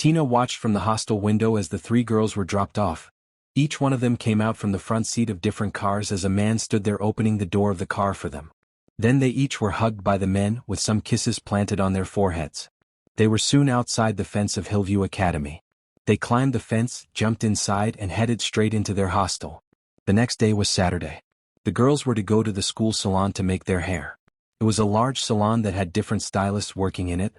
Tina watched from the hostel window as the three girls were dropped off. Each one of them came out from the front seat of different cars as a man stood there opening the door of the car for them. Then they each were hugged by the men with some kisses planted on their foreheads. They were soon outside the fence of Hillview Academy. They climbed the fence, jumped inside and headed straight into their hostel. The next day was Saturday. The girls were to go to the school salon to make their hair. It was a large salon that had different stylists working in it.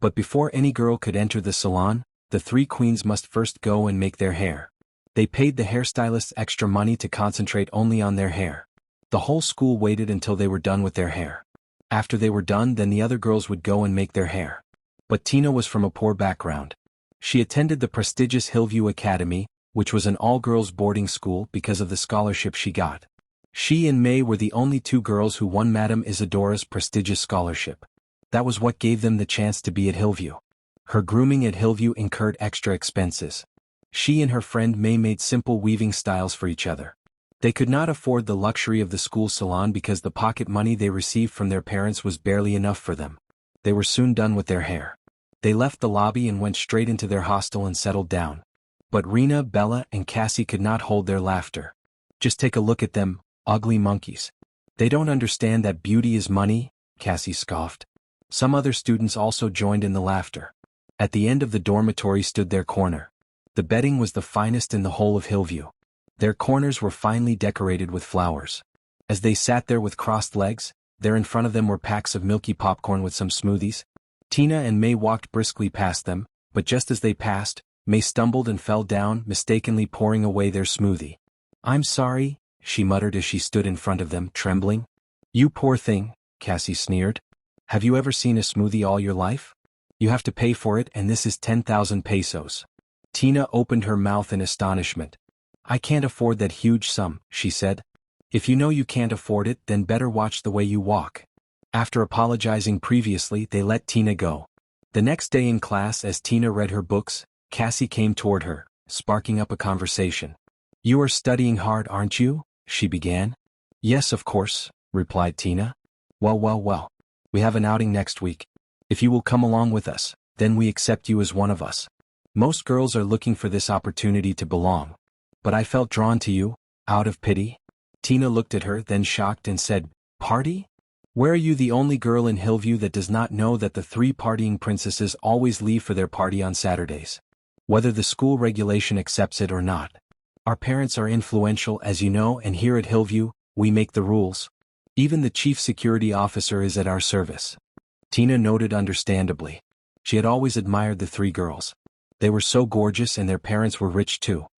But before any girl could enter the salon, the three queens must first go and make their hair. They paid the hairstylists extra money to concentrate only on their hair. The whole school waited until they were done with their hair. After they were done, then the other girls would go and make their hair. But Tina was from a poor background. She attended the prestigious Hillview Academy, which was an all-girls boarding school because of the scholarship she got. She and May were the only two girls who won Madame Isidora's prestigious scholarship. That was what gave them the chance to be at Hillview. Her grooming at Hillview incurred extra expenses. She and her friend May made simple weaving styles for each other. They could not afford the luxury of the school salon because the pocket money they received from their parents was barely enough for them. They were soon done with their hair. They left the lobby and went straight into their hostel and settled down. But Rena, Bella, and Cassie could not hold their laughter. Just take a look at them, ugly monkeys. They don't understand that beauty is money, Cassie scoffed. Some other students also joined in the laughter. At the end of the dormitory stood their corner. The bedding was the finest in the whole of Hillview. Their corners were finely decorated with flowers. As they sat there with crossed legs, there in front of them were packs of milky popcorn with some smoothies. Tina and May walked briskly past them, but just as they passed, May stumbled and fell down, mistakenly pouring away their smoothie. "I'm sorry," she muttered as she stood in front of them, trembling. "You poor thing," Cassie sneered. "Have you ever seen a smoothie all your life? You have to pay for it, and this is 10,000 pesos. Tina opened her mouth in astonishment. "I can't afford that huge sum," she said. "If you know you can't afford it, then better watch the way you walk." After apologizing previously, they let Tina go. The next day in class, as Tina read her books, Cassie came toward her, sparking up a conversation. "You are studying hard, aren't you?" she began. "Yes, of course," replied Tina. Well. We have an outing next week. If you will come along with us, then we accept you as one of us. Most girls are looking for this opportunity to belong. But I felt drawn to you, out of pity." Tina looked at her, then shocked and said, "Party? Where are you the only girl in Hillview that does not know that the three partying princesses always leave for their party on Saturdays? Whether the school regulation accepts it or not. Our parents are influential, as you know, and here at Hillview, we make the rules. Even the chief security officer is at our service." Tina noted understandably. She had always admired the three girls. They were so gorgeous and their parents were rich too.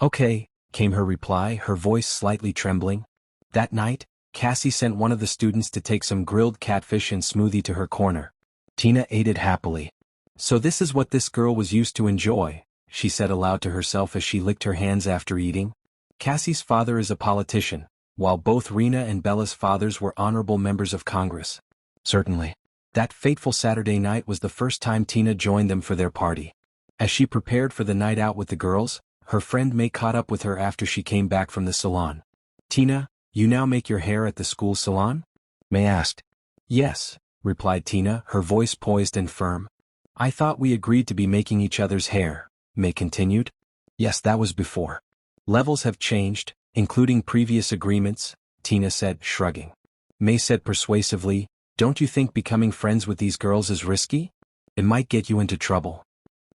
"Okay," came her reply, her voice slightly trembling. That night, Cassie sent one of the students to take some grilled catfish and smoothie to her corner. Tina ate it happily. "So this is what this girl was used to enjoy," she said aloud to herself as she licked her hands after eating. Cassie's father is a politician, while both Rena and Bella's fathers were honorable members of Congress. Certainly. That fateful Saturday night was the first time Tina joined them for their party. As she prepared for the night out with the girls, her friend May caught up with her after she came back from the salon. "Tina, you now make your hair at the school salon?" May asked. "Yes," replied Tina, her voice poised and firm. "I thought we agreed to be making each other's hair," May continued. "Yes, that was before. Levels have changed, including previous agreements," Tina said, shrugging. May said persuasively, "Don't you think becoming friends with these girls is risky? It might get you into trouble."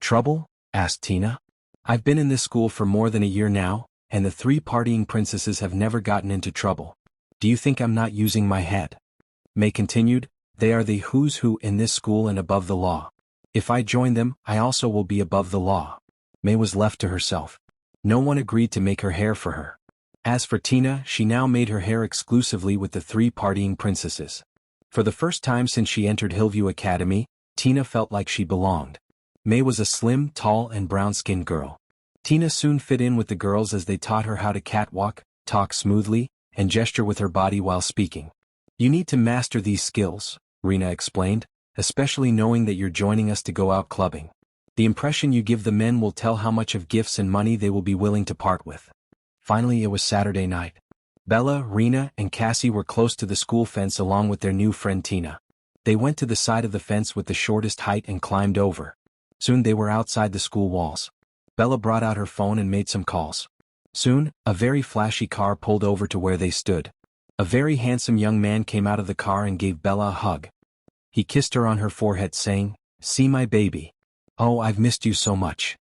"Trouble?" asked Tina. "I've been in this school for more than a year now, and the three partying princesses have never gotten into trouble. Do you think I'm not using my head?" May continued, "They are the who's who in this school and above the law. If I join them, I also will be above the law." May was left to herself. No one agreed to make her hair for her. As for Tina, she now made her hair exclusively with the three partying princesses. For the first time since she entered Hillview Academy, Tina felt like she belonged. May was a slim, tall, and brown-skinned girl. Tina soon fit in with the girls as they taught her how to catwalk, talk smoothly, and gesture with her body while speaking. "You need to master these skills," Rena explained, "especially knowing that you're joining us to go out clubbing. The impression you give the men will tell how much of gifts and money they will be willing to part with." Finally, it was Saturday night. Bella, Rena, and Cassie were close to the school fence along with their new friend Tina. They went to the side of the fence with the shortest height and climbed over. Soon they were outside the school walls. Bella brought out her phone and made some calls. Soon, a very flashy car pulled over to where they stood. A very handsome young man came out of the car and gave Bella a hug. He kissed her on her forehead saying, "See my baby. Oh, I've missed you so much."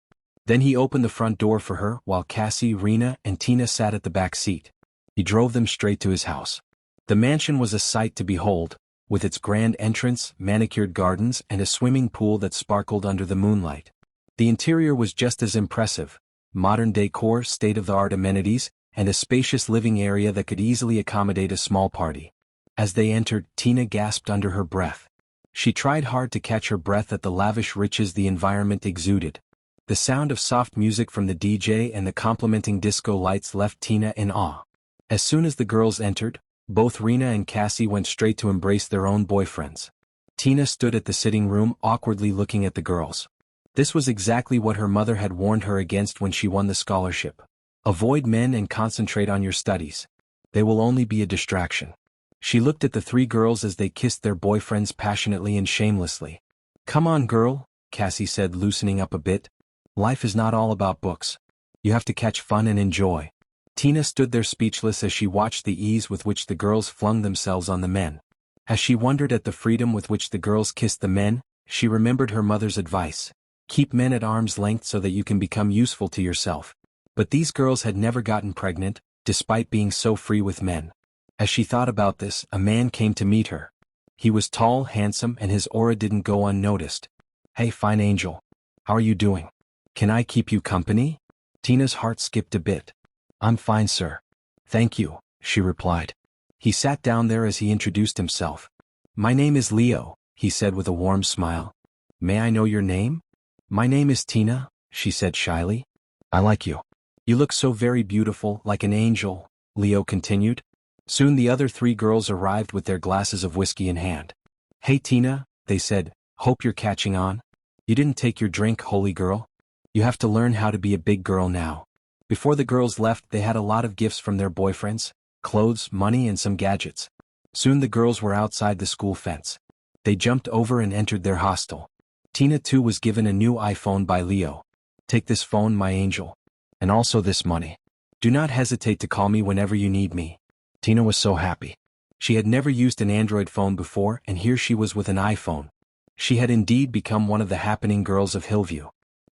Then he opened the front door for her while Cassie, Rena, and Tina sat at the back seat. He drove them straight to his house. The mansion was a sight to behold, with its grand entrance, manicured gardens, and a swimming pool that sparkled under the moonlight. The interior was just as impressive: modern decor, state-of-the-art amenities, and a spacious living area that could easily accommodate a small party. As they entered, Tina gasped under her breath. She tried hard to catch her breath at the lavish riches the environment exuded. The sound of soft music from the DJ and the complementing disco lights left Tina in awe. As soon as the girls entered, both Rena and Cassie went straight to embrace their own boyfriends. Tina stood at the sitting room awkwardly looking at the girls. This was exactly what her mother had warned her against when she won the scholarship. Avoid men and concentrate on your studies. They will only be a distraction. She looked at the three girls as they kissed their boyfriends passionately and shamelessly. "Come on, girl," Cassie said, loosening up a bit. "Life is not all about books. You have to catch fun and enjoy." Tina stood there speechless as she watched the ease with which the girls flung themselves on the men. As she wondered at the freedom with which the girls kissed the men, she remembered her mother's advice: keep men at arm's length so that you can become useful to yourself. But these girls had never gotten pregnant, despite being so free with men. As she thought about this, a man came to meet her. He was tall, handsome, and his aura didn't go unnoticed. "Hey, fine angel. How are you doing? Can I keep you company?" Tina's heart skipped a bit. "I'm fine, sir. Thank you," she replied. He sat down there as he introduced himself. "My name is Leo," he said with a warm smile. "May I know your name?" "My name is Tina," she said shyly. "I like you. You look so very beautiful, like an angel," Leo continued. Soon the other three girls arrived with their glasses of whiskey in hand. "Hey Tina," they said, "hope you're catching on. You didn't take your drink, holy girl. You have to learn how to be a big girl now." Before the girls left, they had a lot of gifts from their boyfriends: clothes, money, and some gadgets. Soon the girls were outside the school fence. They jumped over and entered their hostel. Tina too was given a new iPhone by Leo. "Take this phone, my angel. And also this money. Do not hesitate to call me whenever you need me." Tina was so happy. She had never used an Android phone before, and here she was with an iPhone. She had indeed become one of the happening girls of Hillview.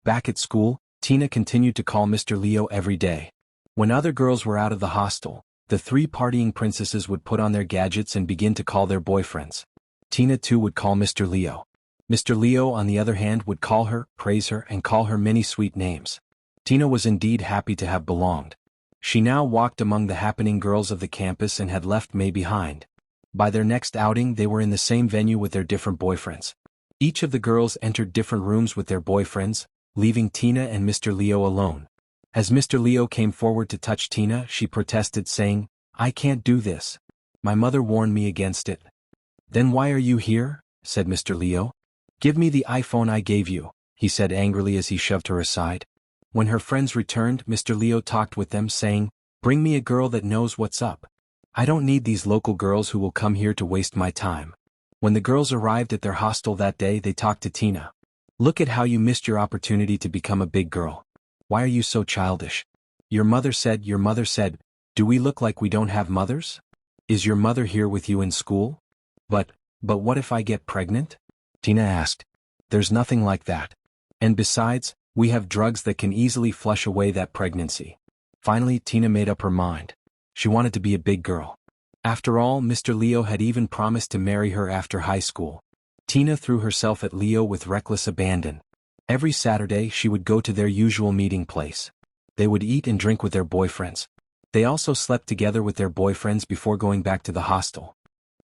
Back at school, Tina continued to call Mr. Leo every day. When other girls were out of the hostel, the three partying princesses would put on their gadgets and begin to call their boyfriends. Tina too would call Mr. Leo. Mr. Leo, on the other hand, would call her, praise her, and call her many sweet names. Tina was indeed happy to have belonged. She now walked among the happening girls of the campus and had left May behind. By their next outing, they were in the same venue with their different boyfriends. Each of the girls entered different rooms with their boyfriends, leaving Tina and Mr. Leo alone. As Mr. Leo came forward to touch Tina, she protested, saying, "I can't do this. My mother warned me against it." "Then why are you here?" said Mr. Leo. "Give me the iPhone I gave you," he said angrily as he shoved her aside. When her friends returned, Mr. Leo talked with them, saying, "Bring me a girl that knows what's up. I don't need these local girls who will come here to waste my time." When the girls arrived at their hostel that day, they talked to Tina. "Look at how you missed your opportunity to become a big girl. Why are you so childish? Your mother said, do we look like we don't have mothers? Is your mother here with you in school?" But what if I get pregnant?" Tina asked. "There's nothing like that. And besides, we have drugs that can easily flush away that pregnancy." Finally, Tina made up her mind. She wanted to be a big girl. After all, Mr. Leo had even promised to marry her after high school. Tina threw herself at Leo with reckless abandon. Every Saturday she would go to their usual meeting place. They would eat and drink with their boyfriends. They also slept together with their boyfriends before going back to the hostel.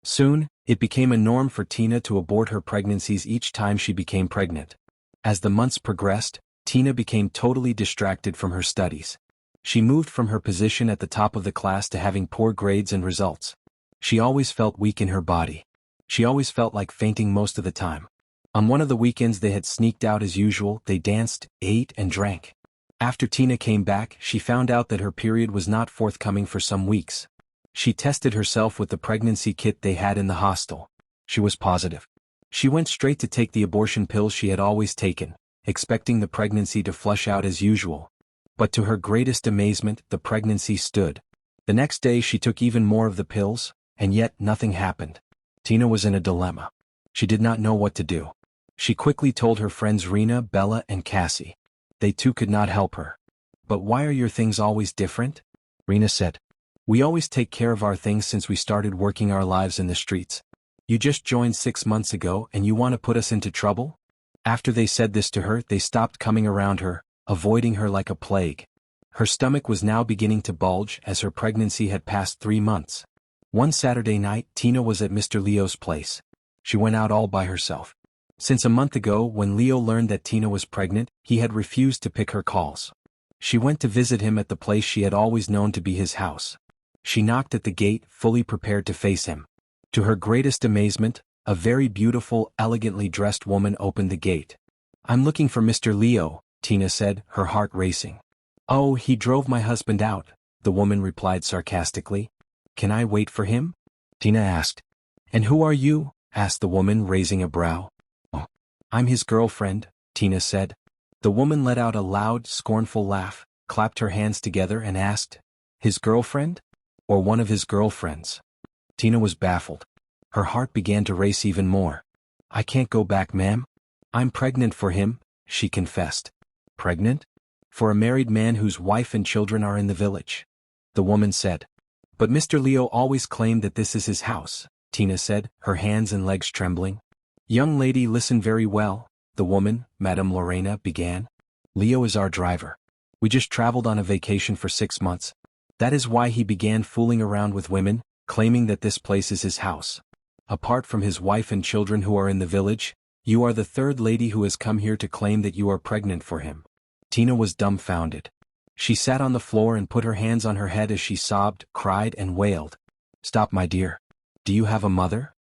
Soon, it became a norm for Tina to abort her pregnancies each time she became pregnant. As the months progressed, Tina became totally distracted from her studies. She moved from her position at the top of the class to having poor grades and results. She always felt weak in her body. She always felt like fainting most of the time. On one of the weekends they had sneaked out as usual. They danced, ate, and drank. After Tina came back, she found out that her period was not forthcoming for some weeks. She tested herself with the pregnancy kit they had in the hostel. She was positive. She went straight to take the abortion pills she had always taken. expecting the pregnancy to flush out as usual. But to her greatest amazement, the pregnancy stood. The next day she took even more of the pills, and yet nothing happened. Tina was in a dilemma. She did not know what to do. She quickly told her friends Rena, Bella, and Cassie. They too could not help her. "But why are your things always different?" Rena said. "We always take care of our things since we started working our lives in the streets. You just joined 6 months ago and you want to put us into trouble?" After they said this to her, they stopped coming around her, avoiding her like a plague. Her stomach was now beginning to bulge as her pregnancy had passed 3 months. One Saturday night, Tina was at Mr. Leo's place. She went out all by herself. Since a month ago, when Leo learned that Tina was pregnant, he had refused to pick her calls. She went to visit him at the place she had always known to be his house. She knocked at the gate, fully prepared to face him. To her greatest amazement, a very beautiful, elegantly dressed woman opened the gate. "I'm looking for Mr. Leo," Tina said, her heart racing. "Oh, he drove my husband out," the woman replied sarcastically. "Can I wait for him?" Tina asked. "And who are you?" asked the woman, raising a brow. "Oh, I'm his girlfriend," Tina said. The woman let out a loud, scornful laugh, clapped her hands together and asked, "His girlfriend? Or one of his girlfriends?" Tina was baffled. Her heart began to race even more. "I can't go back, ma'am. I'm pregnant for him," she confessed. "Pregnant? For a married man whose wife and children are in the village?" the woman said. "But Mr. Leo always claimed that this is his house," Tina said, her hands and legs trembling. "Young lady, listen very well," the woman, Madame Lorena, began. "Leo is our driver. We just traveled on a vacation for 6 months. That is why he began fooling around with women, claiming that this place is his house. Apart from his wife and children who are in the village, you are the third lady who has come here to claim that you are pregnant for him." Tina was dumbfounded. She sat on the floor and put her hands on her head as she sobbed, cried, and wailed. "Stop, my dear. Do you have a mother?"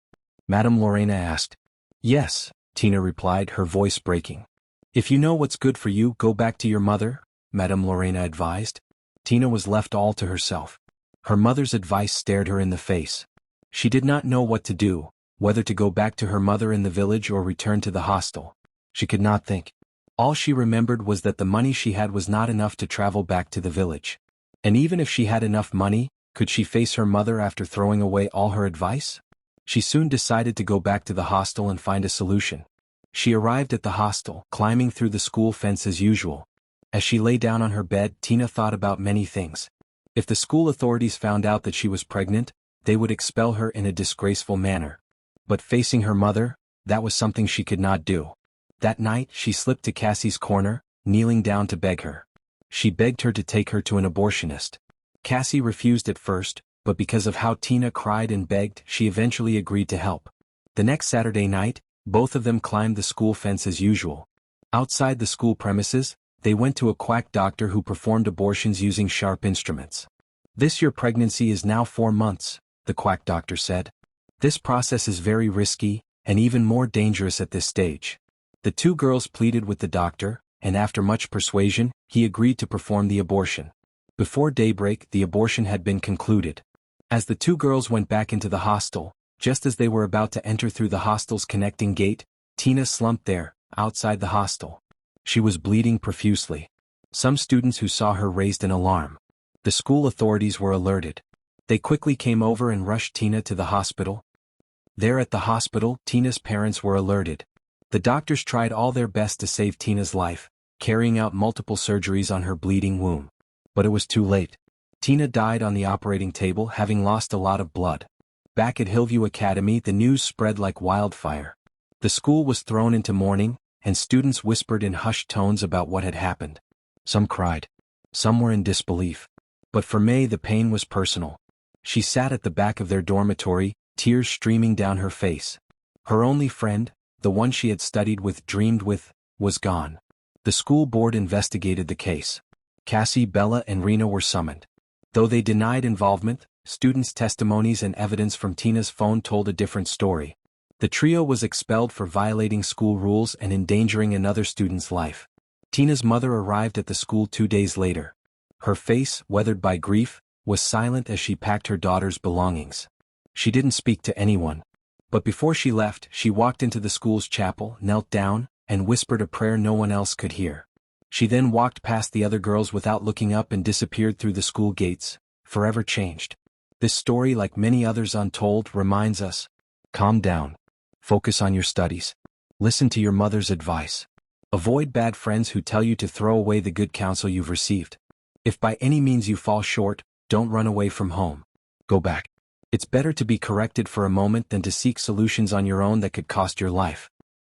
Madame Lorena asked. "Yes," Tina replied, her voice breaking. "If you know what's good for you, go back to your mother," Madame Lorena advised. Tina was left all to herself. Her mother's advice stared her in the face. She did not know what to do, whether to go back to her mother in the village or return to the hostel. She could not think. All she remembered was that the money she had was not enough to travel back to the village. And even if she had enough money, could she face her mother after throwing away all her advice? She soon decided to go back to the hostel and find a solution. She arrived at the hostel, climbing through the school fence as usual. As she lay down on her bed, Tina thought about many things. If the school authorities found out that she was pregnant, they would expel her in a disgraceful manner. But facing her mother, that was something she could not do. That night, she slipped to Cassie's corner, kneeling down to beg her. She begged her to take her to an abortionist. Cassie refused at first, but because of how Tina cried and begged, she eventually agreed to help. The next Saturday night, both of them climbed the school fence as usual. Outside the school premises, they went to a quack doctor who performed abortions using sharp instruments. Your pregnancy is now 4 months, the quack doctor said. This process is very risky, and even more dangerous at this stage. The 2 girls pleaded with the doctor, and after much persuasion, he agreed to perform the abortion. Before daybreak, the abortion had been concluded. As the 2 girls went back into the hostel, just as they were about to enter through the hostel's connecting gate, Tina slumped there, outside the hostel. She was bleeding profusely. Some students who saw her raised an alarm. The school authorities were alerted. They quickly came over and rushed Tina to the hospital. There at the hospital, Tina's parents were alerted. The doctors tried all their best to save Tina's life, carrying out multiple surgeries on her bleeding womb. But it was too late. Tina died on the operating table, having lost a lot of blood. Back at Hillview Academy, the news spread like wildfire. The school was thrown into mourning, and students whispered in hushed tones about what had happened. Some cried. Some were in disbelief. But for May, the pain was personal. She sat at the back of their dormitory, tears streaming down her face. Her only friend, the one she had studied with, dreamed with, was gone. The school board investigated the case. Cassie, Bella, and Rena were summoned. Though they denied involvement, students' testimonies and evidence from Tina's phone told a different story. The trio was expelled for violating school rules and endangering another student's life. Tina's mother arrived at the school 2 days later. Her face, weathered by grief, was silent as she packed her daughter's belongings. She didn't speak to anyone. But before she left, she walked into the school's chapel, knelt down, and whispered a prayer no one else could hear. She then walked past the other girls without looking up and disappeared through the school gates, forever changed. This story, like many others untold, reminds us: calm down. Focus on your studies. Listen to your mother's advice. Avoid bad friends who tell you to throw away the good counsel you've received. If by any means you fall short, don't run away from home. Go back. It's better to be corrected for a moment than to seek solutions on your own that could cost your life.